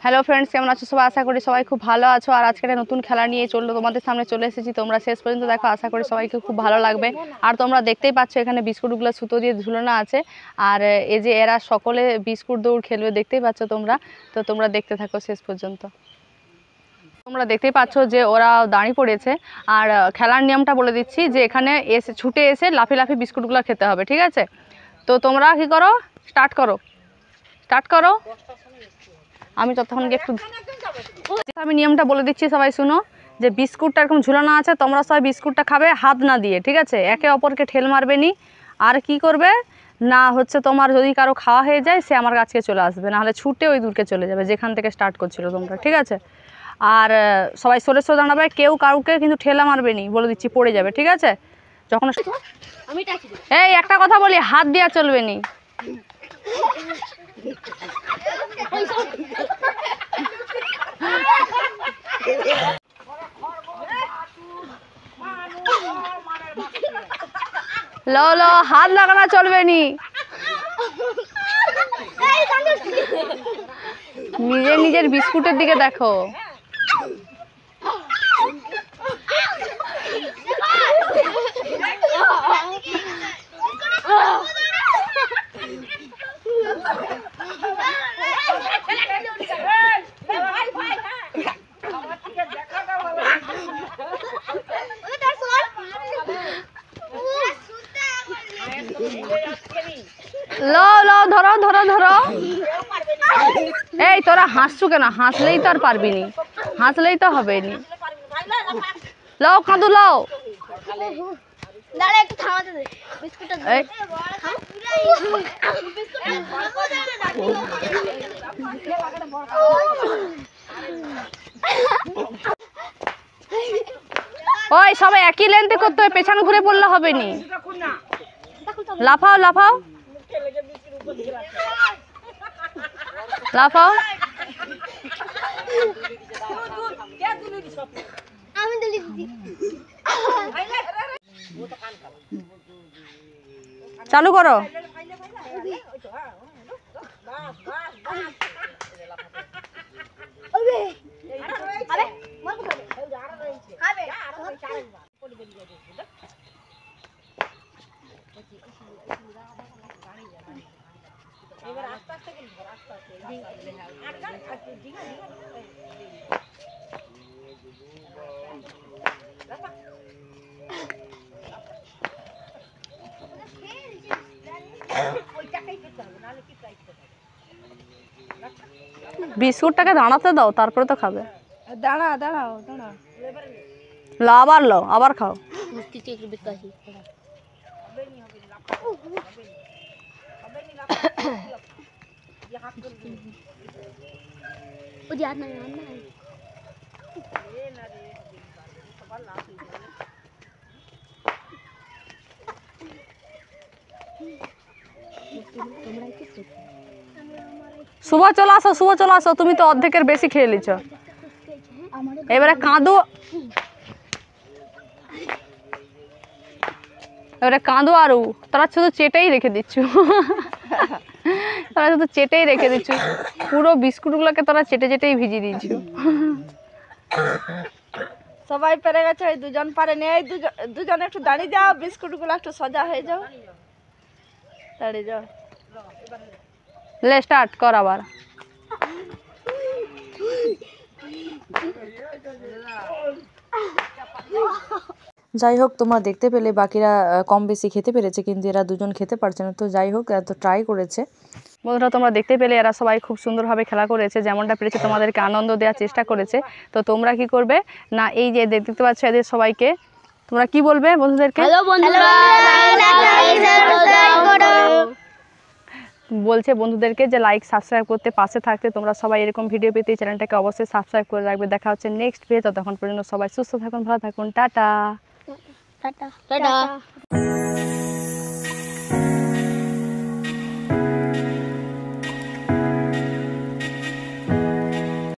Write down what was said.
Hello friends, কেমন আছো সবাই? আশা করি সবাই খুব ভালো আছো। আর আজকে একটা নতুন খেলা নিয়ে তোমাদের সামনে চলে এসেছি। তোমরা শেষ পর্যন্ত দেখো, আশা করি সবাইকে খুব ভালো লাগবে। আর তোমরা দেখতেই পাচ্ছ এখানে বিস্কুটগুলো সুতো দিয়ে ঝুলানো আছে। আর এই যে এরা সকলে বিস্কুট দৌড় খেলবে, দেখতেই পাচ্ছ তোমরা। তো তোমরা দেখতে থাকো শেষ পর্যন্ত। তোমরা দেখতেই পাচ্ছ যে ওরা দাঁড়িয়ে পড়েছে। আর খেলার নিয়মটা বলে দিচ্ছি, যে এখানে এসে ছুটে এসে লাফি লাফি বিস্কুটগুলো খেতে হবে, ঠিক আছে? তো তোমরা কি করো, স্টার্ট করো। আমি ততক্ষণ একটু আমি নিয়মটা বলে দিচ্ছি, সবাই শুনো। যে বিস্কুটটা এরকম ঝুলানো আছে, তোমরা সবাই বিস্কুটটা খাবে হাত না দিয়ে, ঠিক আছে? একে অপরকে ঠেল মারবে নি। আর কি করবে না হচ্ছে, তোমার যদি কারো খাওয়া হয়ে যায় সে আমার কাছে চলে আসবে, নাহলে ছুটে ওই দূরকে চলে যাবে যেখান থেকে স্টার্ট করছিল তোমরা, ঠিক আছে? আর সবাই সরে সরে দাঁড়াবে, কেউ কাউকে কিন্তু ঠেলা মারবে নি, বলে দিচ্ছি, পড়ে যাবে, ঠিক আছে? যখন এই একটা কথা বলি, হাত দেওয়া চলবে নি। লো হাত লাগানো চলবে নি। নিজের বিস্কুটের দিকে দেখো। লো ধরো। এই তোরা হাসছু কেন? হাসলেই তো আর পারবি নি, হাসলেই তো হবে নি। লও কাঁদু লও। ওই সবাই একই লেন্থে করতে হবে, পেছন ঘুরে পড়লে হবে নি। লাফাও লাফাও। চালু করো। বিস্কুটটাকে দাঁড়াতে দাও, তারপরে তো খাবে। দাঁড়াও। আবার খাও। শুভ চলে আসো। তুমি তো অর্ধেকের বেশি খেয়ে নিচ্ছ। এবারে কাঁদো আরু। তোরা শুধু চেটেই রেখে দিচ্ছ। পুরো বিস্কুটগুলোকে তোরা চেটেই ভিজিয়ে দিচ্ছ। সবাই পেরে গেছে, ওই দুজন পারেনি। এই দুজন একটু দাঁড়িয়ে যাও, বিস্কুটগুলো একটু সোজা হয়ে যাও, দাঁড়িয়ে যাও। লে স্টার্ট কর আবার। যাই হোক, তোমরা দেখতে পেলে বাকিরা কম বেশি খেতে পেরেছে, কিন্তু এরা দুজন খেতে পারছে না। তো যাই হোক, এরা তো ট্রাই করেছে। বন্ধুরা, তোমরা দেখতে পেলে এরা সবাই খুব সুন্দরভাবে খেলা করেছে, যেমনটা পেরেছে তোমাদেরকে আনন্দ দেওয়ার চেষ্টা করেছে। তো তোমরা কি করবে না, এই যে দেখতে পাচ্ছ এদের সবাইকে, তোমরা কি বলবে বন্ধুদেরকে? বলছে বন্ধুদেরকে যে লাইক সাবস্ক্রাইব করতে, পাশে থাকতে। তোমরা সবাই এরকম ভিডিও পেতে চ্যানেলটাকে অবশ্যই সাবস্ক্রাইব করে রাখবে। দেখা হচ্ছে নেক্সট ভিডিও। ততক্ষণ পর্যন্ত সবাই সুস্থ থাকুন, ভালো থাকুন। টাটা।